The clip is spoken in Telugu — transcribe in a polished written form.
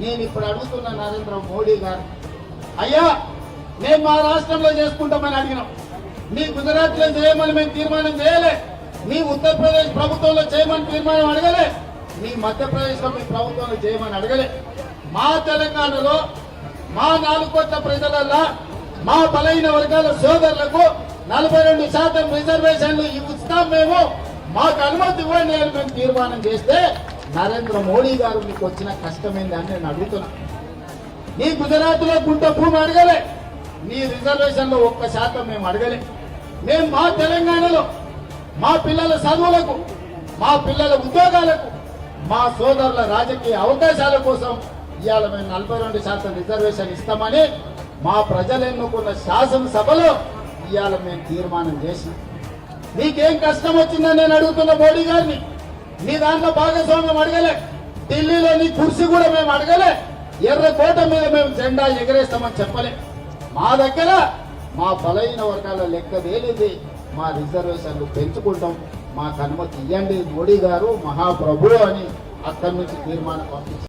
నేను ఇప్పుడు అడుగుతున్న నరేంద్ర మోడీ గారు, అయ్యా మేము మా రాష్ట్రంలో చేసుకుంటామని అడిగినాం, మీ గుజరాత్ లో చేయమని మేము తీర్మానం చేయలే, మీ ఉత్తరప్రదేశ్ ప్రభుత్వంలో చేయమని తీర్మానం అడగలే, మీ మధ్యప్రదేశ్ లో మీ ప్రభుత్వంలో చేయమని అడగలే. మా తెలంగాణలో మా 4 కోట్ల ప్రజలల్లా మా బలైన వర్గాల సోదరులకు 42% రిజర్వేషన్లు ఇస్తాం, మేము మాకు అనుమతి ఇవ్వండి అని మేము తీర్మానం చేస్తే నరేంద్ర మోడీ గారు మీకు వచ్చిన కష్టమైంది అని నేను అడుగుతున్నా. నీ గుజరాత్ లో గుంట భూమి అడగలే, నీ రిజర్వేషన్ లో 1% మేము అడగలే. మేము మా తెలంగాణలో మా పిల్లల చదువులకు, మా పిల్లల ఉద్యోగాలకు, మా సోదరుల రాజకీయ అవకాశాల కోసం ఇవాళ మేము 42% రిజర్వేషన్ ఇస్తామని మా ప్రజలు ఎన్నుకున్న శాసనసభలో ఇవాళ మేము తీర్మానం చేసినాం. నీకేం కష్టం వచ్చిందని నేను అడుగుతున్న మోడీ గారిని. నీ దాంట్లో భాగస్వామ్యం అడగలే, ఢిల్లీలో నీ కుర్చీ కూడా మేము అడగలే, ఎర్రకోట మీద మేము జెండా ఎగరేస్తామని చెప్పలే. మా దగ్గర మా బలైన వర్గాల లెక్క వేలిది, మా రిజర్వేషన్లు పెంచుకుంటాం, మాకు అనుమతి ఇవ్వండి మోడీ గారు మహాప్రభు అని అక్కడి నుంచి తీర్మానం పంపించారు.